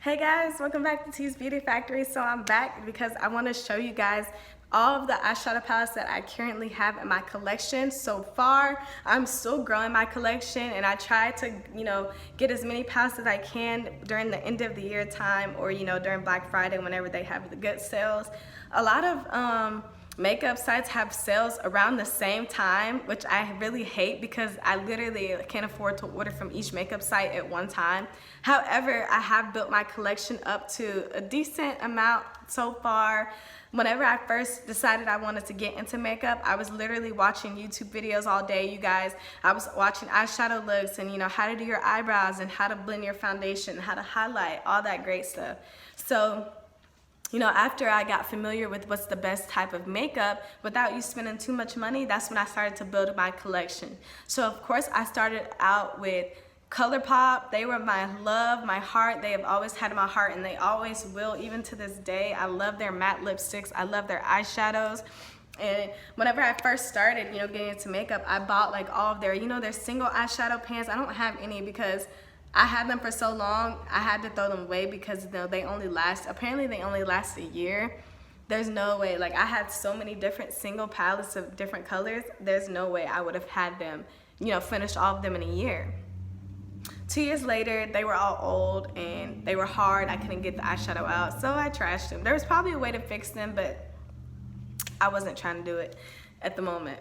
Hey guys, welcome back to T's Beauty Factory. So I'm back because I want to show you guys all of the eyeshadow palettes that I currently have in my collection. So far, I'm still growing my collection, and I try to, get as many palettes as I can during the end of the year time, or during Black Friday whenever they have the good sales. A lot of makeup sites have sales around the same time, which I really hate because I literally can't afford to order from each makeup site at one time. However, I have built my collection up to a decent amount so far. Whenever I first decided I wanted to get into makeup, I was literally watching YouTube videos all day, you guys. I was watching eyeshadow looks and how to do your eyebrows and how to blend your foundation, how to highlight, all that great stuff. So after I got familiar with what's the best type of makeup without you spending too much money, that's when I started to build my collection. So of course I started out with ColourPop. They were my love, my heart. They have always had my heart, and they always will, even to this day. I love their matte lipsticks. I love their eyeshadows. And whenever I first started, getting into makeup, I bought like all of their, their single eyeshadow pans. I don't have any because I had them for so long, I had to throw them away because they only last, apparently they only last a year. There's no way, like I had so many different single palettes of different colors, there's no way I would have had them, finished all of them in a year. 2 years later, they were all old and they were hard. I couldn't get the eyeshadow out, so I trashed them. There was probably a way to fix them, but I wasn't trying to do it at the moment.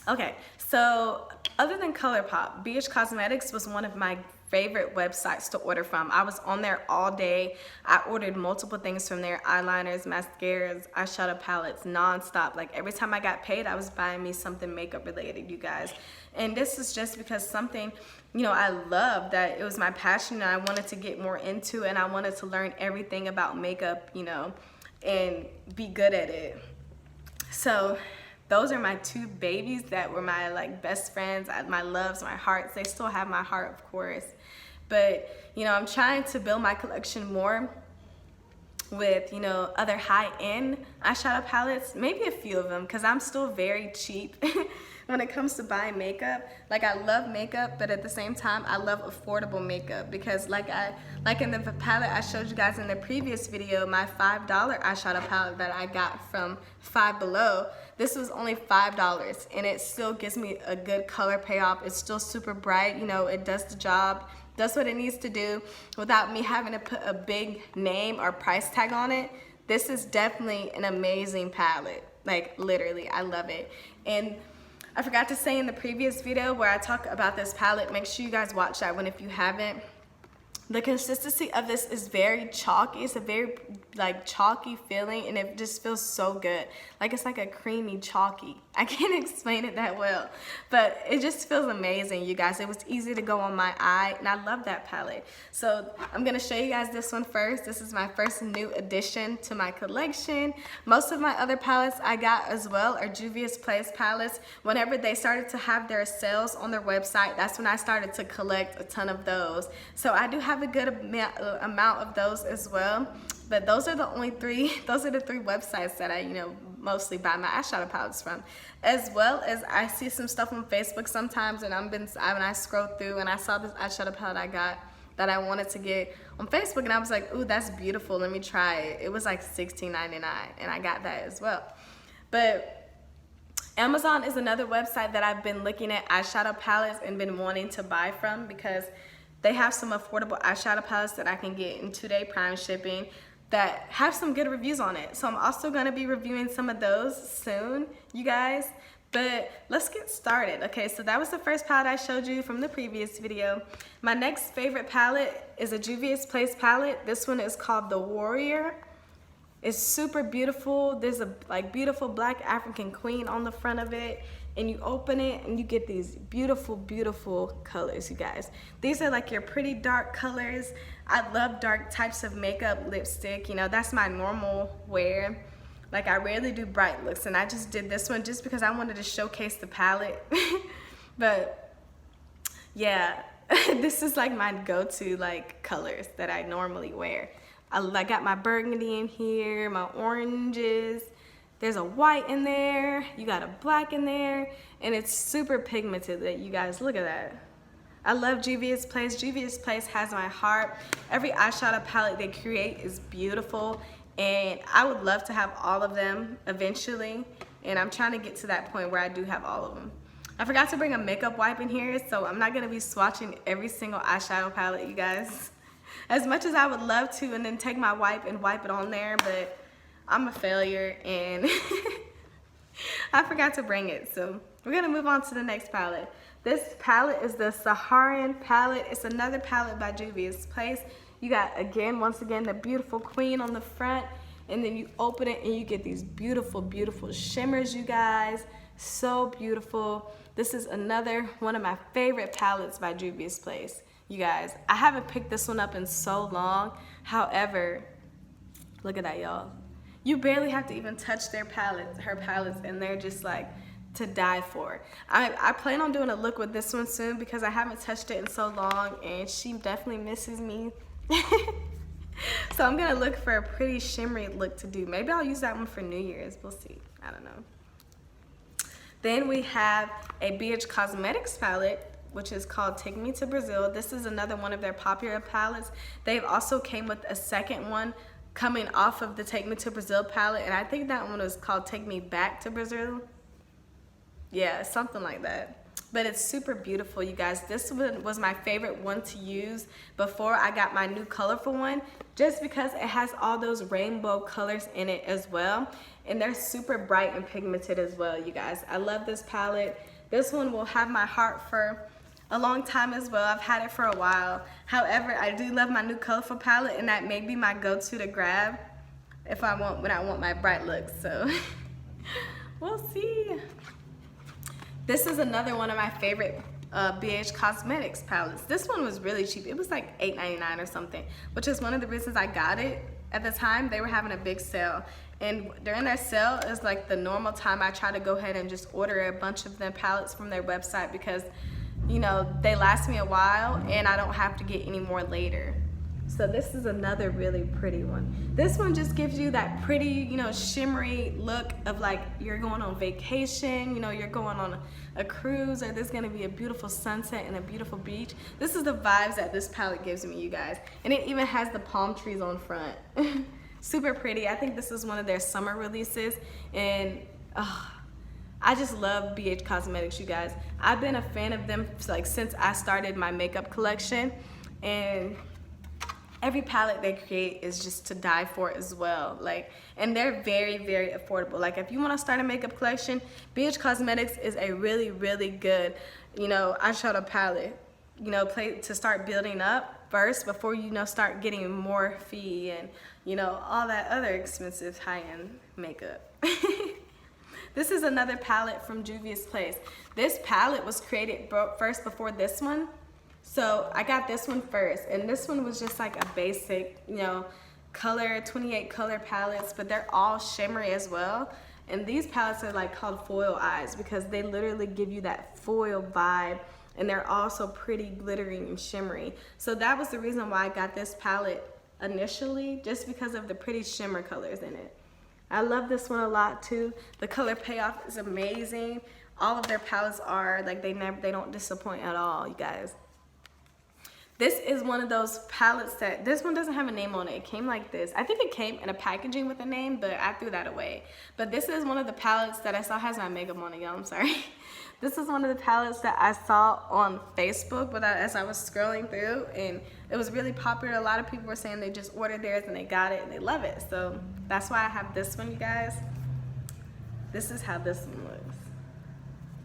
Okay, so other than ColourPop, BH Cosmetics was one of my favorite websites to order from. I was on there all day. I ordered multiple things from there: eyeliners, mascaras, eyeshadow palettes, non-stop. Like every time I got paid, I was buying me something makeup related, you guys. And this is just because something, I love, that it was my passion and I wanted to get more into, and I wanted to learn everything about makeup, and be good at it. So those are my two babies that were my best friends, my loves, my hearts. They still have my heart, of course. But, I'm trying to build my collection more with, other high-end eyeshadow palettes, maybe a few of them, because I'm still very cheap when it comes to buying makeup. Like, I love makeup, but at the same time, I love affordable makeup, because like in the palette I showed you guys in the previous video, my $5 eyeshadow palette that I got from Five Below, this was only $5, and it still gives me a good color payoff. It's still super bright, it does the job, does what it needs to do without me having to put a big name or price tag on it. This is definitely an amazing palette. Like, literally, I love it. And I forgot to say in the previous video where I talk about this palette, make sure you guys watch that one if you haven't. The consistency of this is very chalky. It's a very chalky feeling, and it just feels so good. Like it's like a creamy chalky. I can't explain it that well, but it just feels amazing, you guys. It was easy to go on my eye, and I love that palette. So I'm gonna show you guys this one first. This is my first new addition to my collection. Most of my other palettes I got as well are Juvia's Place palettes. Whenever they started to have their sales on their website, that's when I started to collect a ton of those. So I do have a good amount of those as well, but those are the only three. Those are the three websites that I mostly buy my eyeshadow palettes from, as well as I see some stuff on Facebook sometimes, and when I scroll through and I saw this eyeshadow palette I got that I wanted to get on Facebook, and I was like, ooh, that's beautiful, let me try it. It was like $16.99, and I got that as well. But Amazon is another website that I've been looking at eyeshadow palettes and been wanting to buy from, because they have some affordable eyeshadow palettes that I can get in 2-day Prime shipping that have some good reviews on it. So I'm also going to be reviewing some of those soon, you guys. But let's get started. Okay, so that was the first palette I showed you from the previous video. My next favorite palette is a Juvia's Place palette. This one is called The Warrior. It's super beautiful. There's a beautiful black African queen on the front of it, and you open it and you get these beautiful, beautiful colors, you guys. These are like your pretty dark colors. I love dark types of makeup, lipstick, that's my normal wear. Like, I rarely do bright looks, and I just did this one just because I wanted to showcase the palette. But yeah, this is like my go-to colors that I normally wear. I got my burgundy in here, my oranges. There's a white in there. You got a black in there, and it's super pigmented. That you guys look at that. I love Juvia's Place. Juvia's Place has my heart. Every eyeshadow palette they create is beautiful, and I would love to have all of them eventually, and I'm trying to get to that point where I do have all of them. I forgot to bring a makeup wipe in here, so I'm not going to be swatching every single eyeshadow palette, you guys. As much as I would love to, and then take my wipe and wipe it on there, but I'm a failure, and I forgot to bring it. So we're going to move on to the next palette. This palette is the Saharan palette. It's another palette by Juvia's Place. You got, once again, the beautiful queen on the front, and then you open it and you get these beautiful, beautiful shimmers, you guys. So beautiful. This is another one of my favorite palettes by Juvia's Place. You guys, I haven't picked this one up in so long. However, look at that, y'all. You barely have to even touch her palettes, and they're just like to die for. I plan on doing a look with this one soon because I haven't touched it in so long, and she definitely misses me. So I'm gonna look for a pretty shimmery look to do. Maybe I'll use that one for New Year's. We'll see. I don't know. Then we have a BH Cosmetics palette, which is called Take Me to Brazil. This is another one of their popular palettes. They've also came with a second one coming off of the Take Me to Brazil palette, and I think that one was called Take Me Back to Brazil. Yeah, something like that. But it's super beautiful, you guys. This one was my favorite one to use before I got my new colorful one, just because it has all those rainbow colors in it as well. And they're super bright and pigmented as well, you guys. I love this palette. This one will have my heart for a long time as well. I've had it for a while. However, I do love my new colorful palette, and that may be my go-to to grab when I want my bright looks. So we'll see. This is another one of my favorite BH Cosmetics palettes. This one was really cheap. It was like $8.99 or something, which is one of the reasons I got it. At the time, they were having a big sale. And during their sale, it's like the normal time I try to go ahead and just order a bunch of them palettes from their website because, you know, they last me a while and I don't have to get any more later. So this is another really pretty one. This one just gives you that pretty, you know, shimmery look of like you're going on vacation, you know, you're going on a cruise, or there's gonna be a beautiful sunset and a beautiful beach. This is the vibes that this palette gives me, you guys. And it even has the palm trees on front. Super pretty. I think this is one of their summer releases, and I just love BH Cosmetics, you guys. I've been a fan of them like since I started my makeup collection, and every palette they create is just to die for as well. Like, and they're very, very affordable. Like, if you want to start a makeup collection, BH Cosmetics is a really, really good, you know, eyeshadow palette, you know, to start building up first before, you know, start getting more fee and, you know, all that other expensive high-end makeup. This is another palette from Juvia's Place. This palette was created first before this one. So I got this one first, and this one was just like a basic, you know, color, 28 color palettes, but they're all shimmery as well. And these palettes are like called foil eyes because they literally give you that foil vibe, and they're also pretty glittery and shimmery. So that was the reason why I got this palette initially, just because of the pretty shimmer colors in it. I love this one a lot too. The color payoff is amazing. All of their palettes are like, they don't disappoint at all, you guys. This is one of those palettes that, this one doesn't have a name on it. It came like this. I think it came in a packaging with a name, but I threw that away. But this is one of the palettes that I saw, has my makeup on it, y'all, I'm sorry. This is one of the palettes that I saw on Facebook as I was scrolling through, and it was really popular. A lot of people were saying they just ordered theirs and they got it and they love it. So that's why I have this one, you guys. This is how this one looks.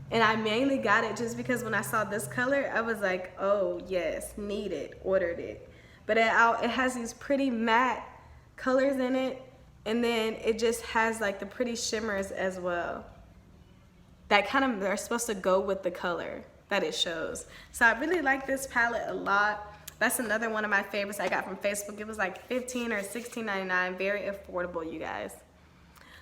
And I mainly got it just because when I saw this color, I was like, oh yes, need it, ordered it. But it has these pretty matte colors in it, and then it just has like the pretty shimmers as well. That kind of are supposed to go with the color that it shows. So I really like this palette a lot. That's another one of my favorites I got from Facebook. It was like $15 or $16.99, very affordable, you guys.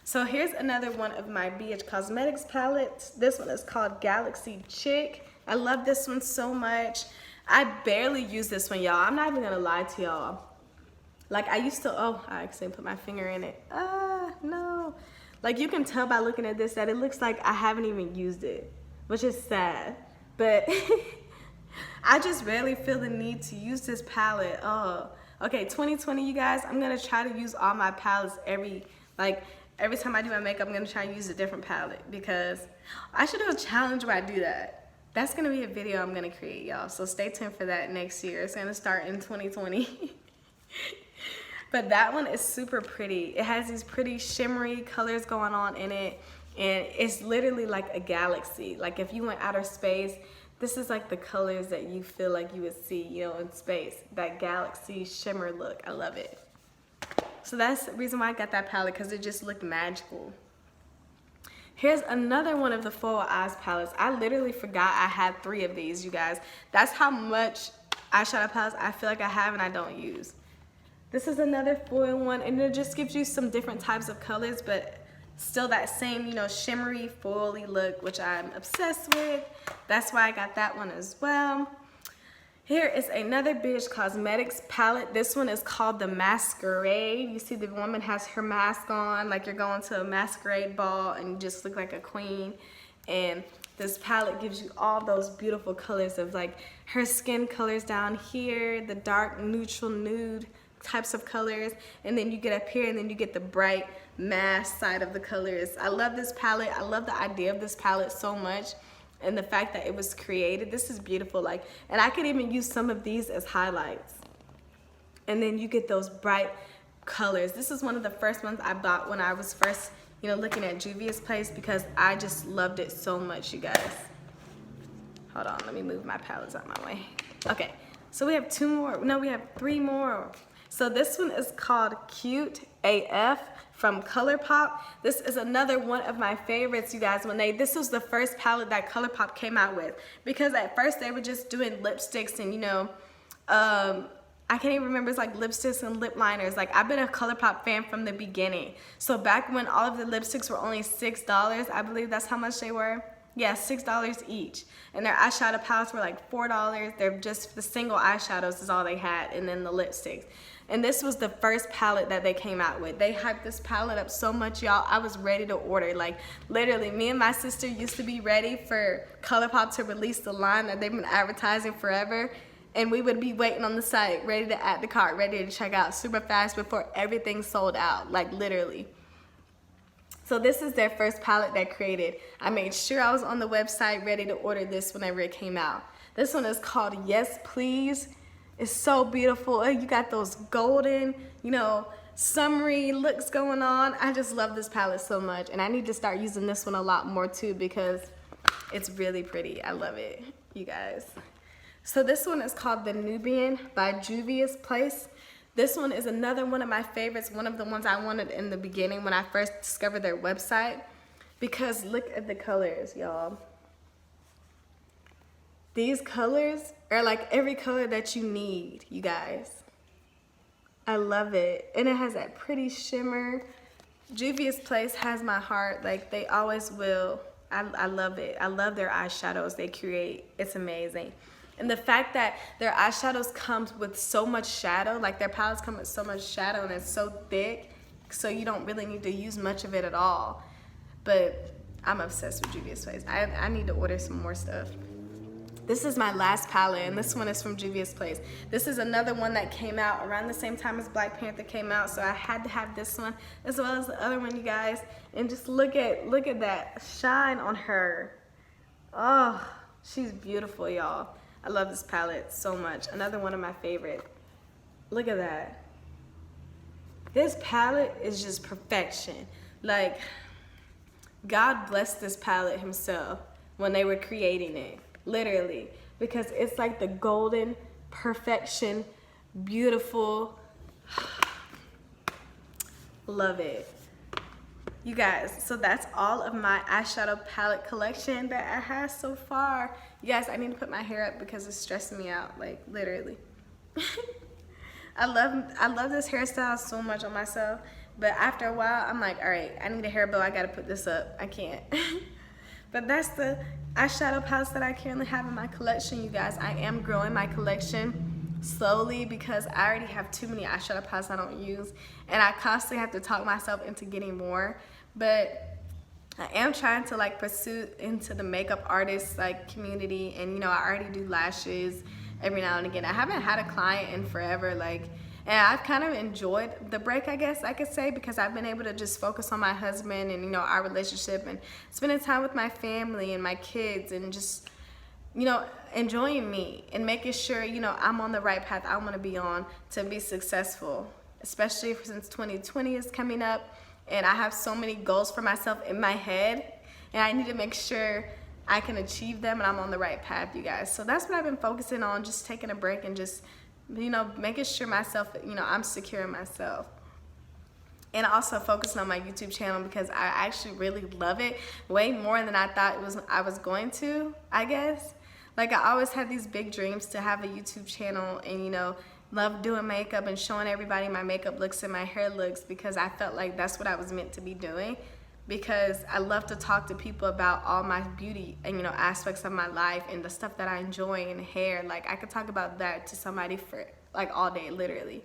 So here's another one of my BH Cosmetics palettes. This one is called Galaxy Chick. I love this one so much. I barely use this one, y'all. I'm not even gonna lie to y'all. Like I used to, oh, I accidentally put my finger in it. No. Like you can tell by looking at this that it looks like I haven't even used it, which is sad. But I just rarely feel the need to use this palette. Oh, okay, 2020, you guys, I'm gonna try to use all my palettes every time I do my makeup. I'm gonna try to use a different palette because I should do a challenge where I do that. That's gonna be a video I'm gonna create, y'all. So stay tuned for that next year. It's gonna start in 2020. But that one is super pretty. It has these pretty shimmery colors going on in it. And it's literally like a galaxy. Like if you went outer space, this is like the colors that you feel like you would see, you know, in space. That galaxy shimmer look. I love it. So that's the reason why I got that palette, because it just looked magical. Here's another one of the Full Eyes palettes. I literally forgot I had 3 of these, you guys. That's how much eyeshadow palettes I feel like I have and I don't use. This is another foil one, and it just gives you some different types of colors, but still that same, you know, shimmery, foily look, which I'm obsessed with. That's why I got that one as well. Here is another BH Cosmetics palette. This one is called the Masquerade. You see the woman has her mask on, like you're going to a masquerade ball and you just look like a queen. And this palette gives you all those beautiful colors of like her skin colors down here, the dark neutral nude types of colors, and then you get up here and then you get the bright mask side of the colors. I love this palette. I love the idea of this palette so much, and the fact that it was created. This is beautiful. Like, and I could even use some of these as highlights, and then you get those bright colors. This is one of the first ones I bought when I was first, you know, looking at Juvia's Place, because I just loved it so much, you guys. Hold on, let me move my palettes out my way. Okay, so we have 2 more. No, we have 3 more. So this one is called Cute AF from ColourPop. This is another one of my favorites, you guys. This was the first palette that ColourPop came out with, because at first they were just doing lipsticks and, you know, I can't even remember, it's like lipsticks and lip liners. Like, I've been a ColourPop fan from the beginning. So back when all of the lipsticks were only $6, I believe that's how much they were. Yeah, $6 each. And their eyeshadow palettes were like $4. They're just the single eyeshadows is all they had, and then the lipsticks. And this was the first palette that they came out with. They hyped this palette up so much, y'all. I was ready to order. Like, literally, me and my sister used to be ready for ColourPop to release the line that they've been advertising forever. And we would be waiting on the site, ready to add the cart, ready to check out super fast before everything sold out, like literally. So this is their first palette they created. I made sure I was on the website ready to order this whenever it came out. This one is called Yes Please. It's so beautiful. You got those golden, you know, summery looks going on. I just love this palette so much, and I need to start using this one a lot more too, because it's really pretty. I love it, you guys. So this one is called The Nubian by Juvia's Place. This one is another one of my favorites, one of the ones I wanted in the beginning when I first discovered their website, because look at the colors, y'all. These colors are like every color that you need, you guys. I love it. And it has that pretty shimmer. Juvia's Place has my heart. Like, they always will. I love it. I love their eyeshadows they create. It's amazing. And the fact that their eyeshadows comes with so much shadow, like their palettes come with so much shadow and it's so thick, so you don't really need to use much of it at all. But I'm obsessed with Juvia's Place. I need to order some more stuff. This is my last palette, and this one is from Juvia's Place. This is another one that came out around the same time as Black Panther came out, so I had to have this one as well as the other one, you guys. And just look at that shine on her. Oh, she's beautiful, y'all. I love this palette so much. Another one of my favorite. Look at that. This palette is just perfection. Like, God blessed this palette himself when they were creating it. Literally, because it's like the golden perfection, beautiful. Love it. You guys, so that's all of my eyeshadow palette collection that I have so far. You guys, I need to put my hair up because it's stressing me out, like literally. I love this hairstyle so much on myself, but after a while, I'm like, all right, I need a hair bow. I gotta put this up. I can't. But that's the eyeshadow palettes that I currently have in my collection, you guys. I am growing my collection slowly because I already have too many eyeshadow palettes I don't use, and I constantly have to talk myself into getting more. But I am trying to like pursue into the makeup artist like community, and you know, I already do lashes every now and again. I haven't had a client in forever, like, and I've kind of enjoyed the break, I guess I could say, because I've been able to just focus on my husband and, you know, our relationship, and spending time with my family and my kids, and just, you know, enjoying me and making sure, you know, I'm on the right path I want to be on to be successful, especially since 2020 is coming up and I have so many goals for myself in my head, and I need to make sure I can achieve them and I'm on the right path, you guys. So that's what I've been focusing on, just taking a break and just, you know, making sure myself, you know, I'm secure in myself. And also focusing on my YouTube channel, because I actually really love it way more than I thought I was going to, I guess. Like, I always had these big dreams to have a YouTube channel and, you know, love doing makeup and showing everybody my makeup looks and my hair looks, because I felt like that's what I was meant to be doing, because I love to talk to people about all my beauty and, you know, aspects of my life and the stuff that I enjoy in hair. Like, I could talk about that to somebody for like all day, literally.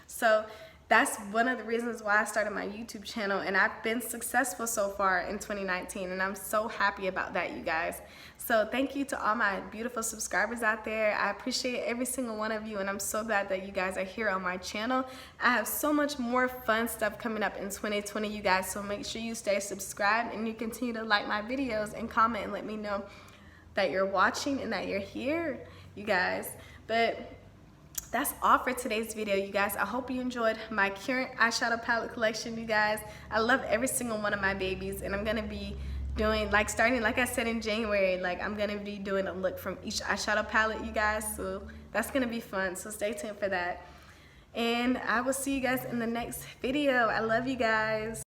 So that's one of the reasons why I started my YouTube channel, and I've been successful so far in 2019, and I'm so happy about that, you guys. So thank you to all my beautiful subscribers out there. I appreciate every single one of you, and I'm so glad that you guys are here on my channel. I have so much more fun stuff coming up in 2020, you guys, so make sure you stay subscribed and you continue to like my videos and comment and let me know that you're watching and that you're here, you guys. But that's all for today's video, you guys. I hope you enjoyed my current eyeshadow palette collection, you guys. I love every single one of my babies, and I'm gonna be doing, like, starting, like I said, in January, like, I'm gonna be doing a look from each eyeshadow palette, you guys. So that's gonna be fun, so stay tuned for that. And I will see you guys in the next video. I love you guys.